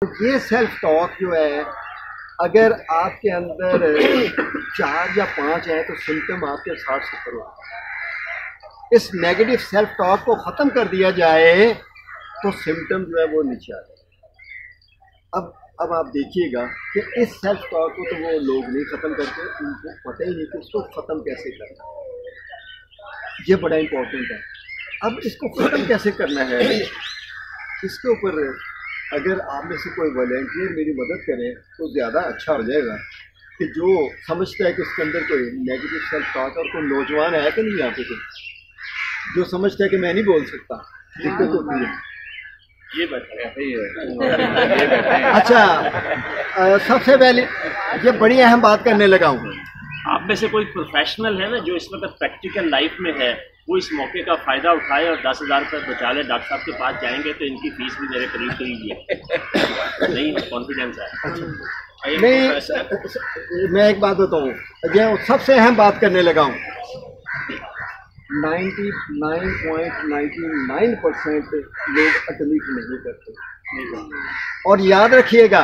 ये self talk जो है, अगर आपके अंदर 4 या 5 है तो सिम्टम आपके 60-70 हो। इस नेगेटिव सेल्फ टॉक को ख़त्म कर दिया जाए तो सिम्टम जो है वो नीचे आ जाए। अब आप देखिएगा कि इस सेल्फ टॉक को तो वो लोग नहीं ख़त्म करते, उनको पता ही नहीं कि उसको ख़त्म कैसे करना है। ये बड़ा इम्पोर्टेंट है। अब इसको ख़त्म कैसे करना है, इसके ऊपर अगर आप में से कोई वॉलंटियर मेरी मदद करे तो ज़्यादा अच्छा हो जाएगा। कि जो समझता है कि उसके अंदर कोई नेगेटिव सेल्फ टॉक और कोई नौजवान है कि नहीं यहाँ पे, जो समझता है कि मैं नहीं बोल सकता, दिक्कत होती है। ये बताइए। अच्छा, सबसे पहले ये बड़ी अहम बात करने लगा हूँ। आप में से कोई प्रोफेशनल है ना जो इस वक्त प्रैक्टिकल लाइफ में है, वो इस मौके का फ़ायदा उठाए और 10,000 रुपये बचा ले। डॉक्टर साहब के पास जाएंगे तो इनकी फीस भी मेरे करीब ही है। नहीं कॉन्फिडेंस है। नहीं, मैं एक बात बताऊँ, ये सबसे अहम बात करने लगा हूँ। 99.99% लोग एडमिट नहीं करते। और याद रखिएगा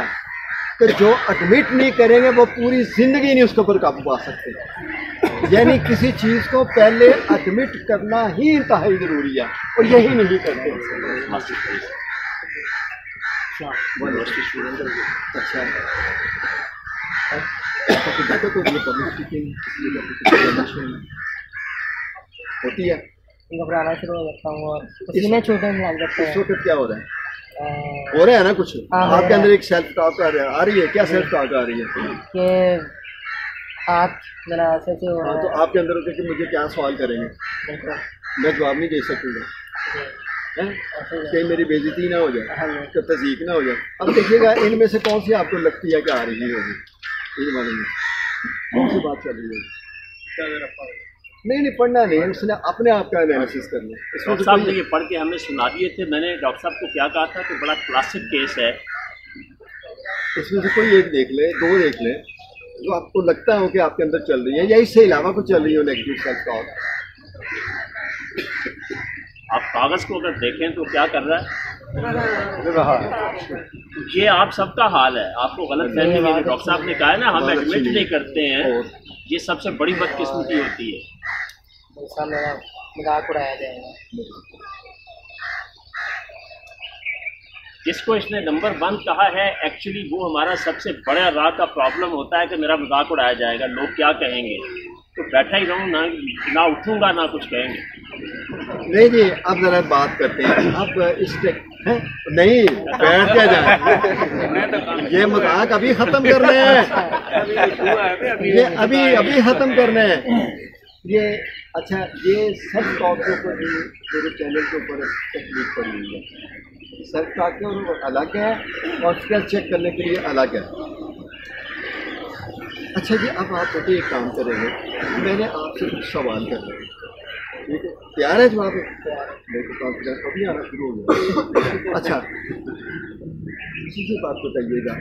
कि जो एडमिट नहीं करेंगे वो पूरी ज़िंदगी नहीं उसके ऊपर काबू पा सकते। यानी किसी चीज़ को पहले एडमिट करना ही इंतहाई ज़रूरी है, और यही नहीं करते। होती है, घबराना शुरू हो जाता हूँ और पसीने छूटने लग जाते हैं। वक्त क्या हो रहा है? हो रहा है ना कुछ आपके अंदर एक सेल्फ टॉक आ रही है। क्या सेल्फ टॉक आ रही है? कि हाथ मेरा ऐसे हो रहा है। तो आपके अंदर होते कि मुझे क्या सवाल करेंगे, मैं जवाब नहीं दे सकूँगा, कहीं मेरी बेइज्जती ना हो जाए, तो तज़ीक ना हो जाए। अब देखिएगा इनमें से कौन सी आपको लगती है कि आ रही होगी, ये मालूम कौन सी बात चल रही है? नहीं, पढ़ना नहीं, उसने अपने आप का एनालिसिस करना। डॉक्टर साहब ने ये पढ़ के हमें सुना दिए थे। मैंने डॉक्टर साहब को क्या कहा था कि बड़ा क्लासिक केस है, इसमें से कोई एक देख ले, 2 देख ले जो आपको लगता हो कि आपके अंदर चल रही है, या इससे अलावा कुछ चल रही हो नेगेटिव सेल्फ टॉक। आप कागज़ को अगर देखें तो क्या कर रहा है, ये आप सबका हाल है। आपको गलत फहमी है। डॉक्टर साहब ने कहा है ना, हम एडमिट नहीं करते हैं, ये सबसे बड़ी बदकिस्मती होती है। मेरा मजाक उड़ाया जाएगा। जिसको इसने नंबर 1 कहा है, एक्चुअली वो हमारा सबसे बड़ा राह का प्रॉब्लम होता है कि मेरा मजाक उड़ाया जाएगा, लोग क्या कहेंगे, तो बैठा ही रहूँ, ना उठूँगा ना कुछ कहेंगे। नहीं जी, अब जरा बात करते हैं। अब इस नहीं बैठ क्या जाए, ये मजाक अभी ख़त्म करना है, ये अभी ख़त्म करना है ये। अच्छा, ये सेल्फ टॉक के ऊपर भी मेरे चैनल के ऊपर तकलीफ पड़ी हुई है। सेल्फ टॉक के ऊपर अलग है और स्किल चेक करने के लिए अलग है। अच्छा जी, अब आप मुझे एक काम करेंगे, मैंने आपसे कुछ सवाल करना है, ठीक है? तैयार है जवाब? मेरे को कॉन्फिडेंस अभी आना शुरू हो गया। अच्छा, दूसरी बात बताइएगा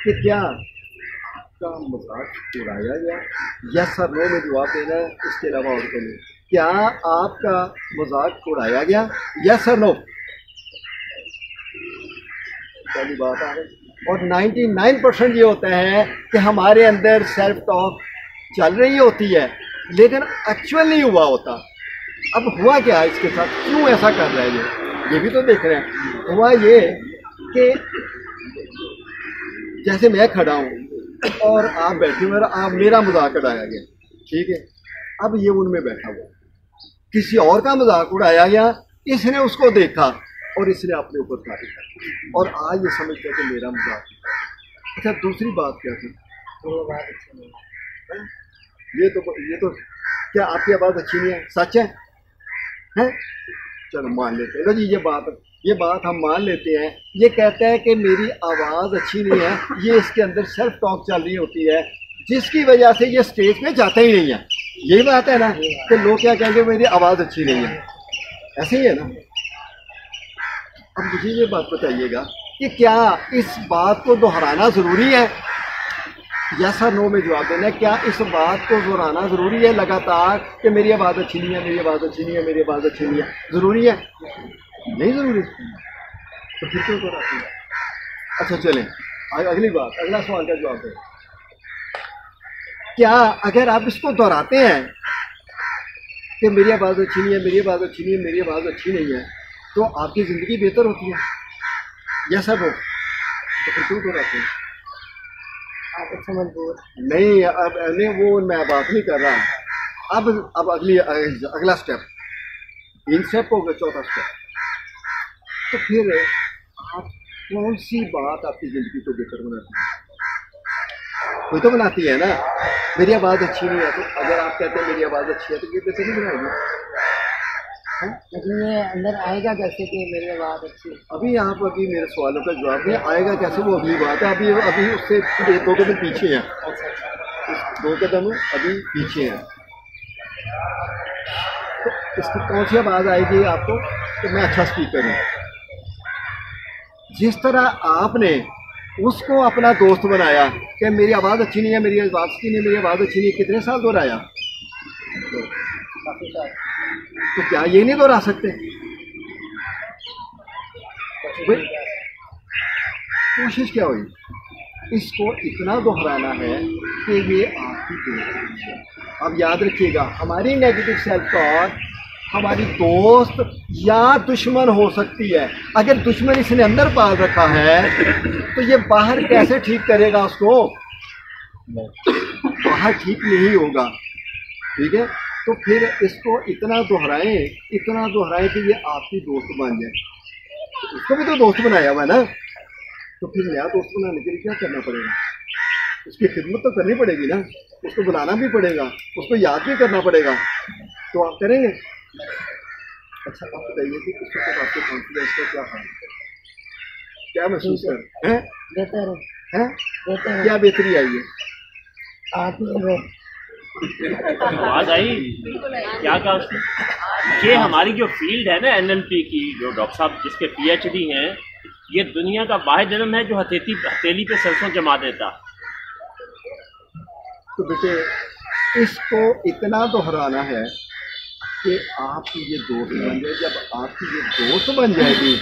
कि क्या आपका मजाक उड़ाया गया? यस और नो में जवाब देना है, इसके अलावा और कोई नहीं। क्या आपका मजाक उड़ाया गया? यस और नो, पहली बात आ गई। और 99% ये होता है कि हमारे अंदर सेल्फ टॉक चल रही होती है लेकिन एक्चुअल नहीं हुआ होता। अब हुआ क्या है इसके साथ, क्यों ऐसा कर रहा है ये भी तो देख रहे हैं। हुआ ये कि जैसे मैं खड़ा हूँ और आप बैठे हुए, आप मेरा मजाक उड़ाया गया, ठीक है? अब ये उनमें बैठा हुआ, किसी और का मजाक उड़ाया गया, इसने उसको देखा और इसने अपने ऊपर तारीफ की, और आज ये समझता है कि मेरा मजाक। अच्छा, दूसरी बात क्या थी? ये तो क्या आपकी आवाज़ अच्छी नहीं है? सच है? चलो मान लेते हैं जी, ये बात हम मान लेते हैं। ये कहता है कि मेरी आवाज़ अच्छी नहीं है, ये इसके अंदर सेल्फ टॉक चल रही होती है, जिसकी वजह से ये स्टेज पे जाता ही नहीं है। यही बात है ना कि लोग क्या कहेंगे, मेरी आवाज़ अच्छी नहीं है, ऐसे ही है ना? अब मुझे ये बात बताइएगा कि क्या इस बात को दोहराना ज़रूरी है? यस और नो में जवाब देना है। क्या इस बात को दोहराना ज़रूरी है लगातार कि मेरी आवाज़ अच्छी नहीं है, मेरी आवाज़ अच्छी नहीं है, मेरी आवाज़ अच्छी नहीं है? ज़रूरी है? नहीं ज़रूरी। तो फिर क्यों दोहराती है? अच्छा चलें, अगली बात, अगला सवाल का जवाब है, क्या अगर आप इसको दोहराते हैं कि मेरी आवाज़ अच्छी नहीं है, मेरी आवाज़ अच्छी नहीं है, मेरी आवाज़ अच्छी नहीं है, तो आपकी ज़िंदगी बेहतर होती है? यस सर, वो तो फिर क्यों दोहराते हैं? आप अच्छा मजबूर नहीं, अब नहीं, वो मैं बात नहीं कर रहा। अब अगला स्टेप, 3 स्टेप हो गए, चौथा स्टेप। तो फिर आप कौन सी बात आपकी ज़िंदगी को बेहतर बनाती है? कोई तो बनाती है ना। मेरी आवाज़ अच्छी नहीं है, तो अगर आप कहते हैं मेरी आवाज़ अच्छी है तो ये बेहतर नहीं बनाएगी। लेकिन ये अंदर आएगा कैसे कि मेरी आवाज़ अच्छी? अभी आप मेरे सवालों का जवाब नहीं आएगा कैसे, वो अगली बात है। अभी उससे 2 कदम पीछे हैं, 2 कदम अभी पीछे हैं। तो इसकी कौन सी आवाज़ आएगी आपको तो मैं अच्छा स्पीकर हूँ? जिस तरह आपने उसको अपना दोस्त बनाया कि मेरी आवाज़ अच्छी नहीं है, मेरी आवाज़ अच्छी नहीं है, मेरी आवाज़ अच्छी नहीं है, कितने साल दोहराया? काफ़ी साल। तो क्या ये नहीं दोहरा सकते? कोशिश क्या हुई? इसको इतना दोहराना है कि ये आपकी दोस्त है। अब याद रखिएगा, हमारी नेगेटिव सेल्फ टॉक हमारी दोस्त या दुश्मन हो सकती है। अगर दुश्मन इसने अंदर पाल रखा है तो ये बाहर कैसे ठीक करेगा उसको? बाहर ठीक नहीं होगा। ठीक है, तो फिर इसको इतना दोहराएं कि ये आपकी दोस्त बन जाए। उसको भी तो दोस्त बनाया हुआ है ना, तो फिर नया दोस्त बनाने के लिए क्या करना पड़ेगा? उसकी खिदमत तो करनी पड़ेगी ना, उसको बुलाना भी पड़ेगा, उसको याद भी करना पड़ेगा। तो आप करेंगे? अच्छा, आप बताइए कि इस वक्त आपके कॉन्फिडेंस का क्या हाल है? क्या महसूस कर हैं? बेहतर हैं? बेहतर क्या बेहतरी आई है? आप ही आवाज़ आई? क्या कहा उसने? ये हमारी जो फील्ड है ना एनएलपी की, जो डॉक्टर साहब जिसके पीएचडी हैं, ये दुनिया का वाहिद इल्म है जो हथेली पे सरसों जमा देता। तो बेटे, इसको इतना दोहराना है कि आपकी ये दोस्त बन जाए। जब आपकी ये दोस्त बन जाएगी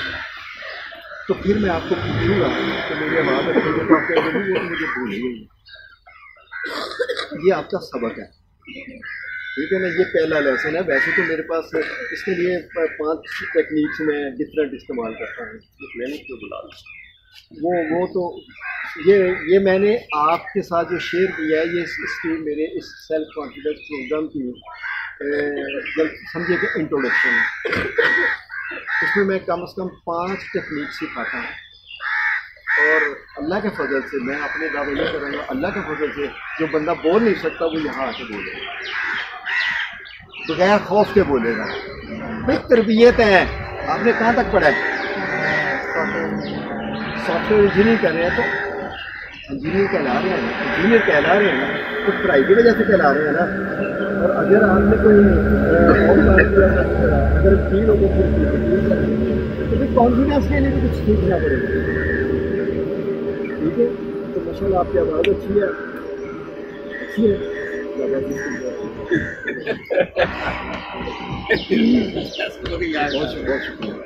तो फिर मैं आपको पूछूंगा कि मेरी आवाज़ अच्छी है, तो आप कहेंगे वो तो मुझे भूल गई। ये आपका सबक है, ठीक है ना? ये पहला लेसन है। वैसे तो मेरे पास इसके लिए 5 टेक्निक्स में डिफरेंट इस्तेमाल करता हूँ। क्लिनिक को बुला वो तो ये मैंने आपके साथ जो शेयर किया है, ये इसकी मेरे इस सेल्फ कॉन्फिडेंस प्रोग्राम की जब समझिए कि इंट्रोडक्शन है। इसमें मैं कम से कम 5 टेक्निक सिखाता हूँ, और अल्लाह के फजल से, मैं अपने दावे नहीं करूँगा, अल्लाह के फजल से जो बंदा बोल नहीं सकता वो यहाँ आके बोलेगा, बगैर खौफ के बोलेगा। भाई तरबियत है। आपने कहाँ तक पढ़ा है? सॉफ्टवेयर इंजीनियर कर रहे हैं, तो इंजीनियर कहला रहे हैं ना, इंजीनियर कहला रहे हैं ना, तो पढ़ाई की वजह से कहला रहे हैं ना। और अगर आपने कोई अगर फील हो तो फिर कॉन्फिडेंस के लिए भी कुछ सीखना पड़ेगा। ठीक है, तो माशाल्लाह आपकी आवाज़ अच्छी है, अच्छी है। बहुत शुक्रिया।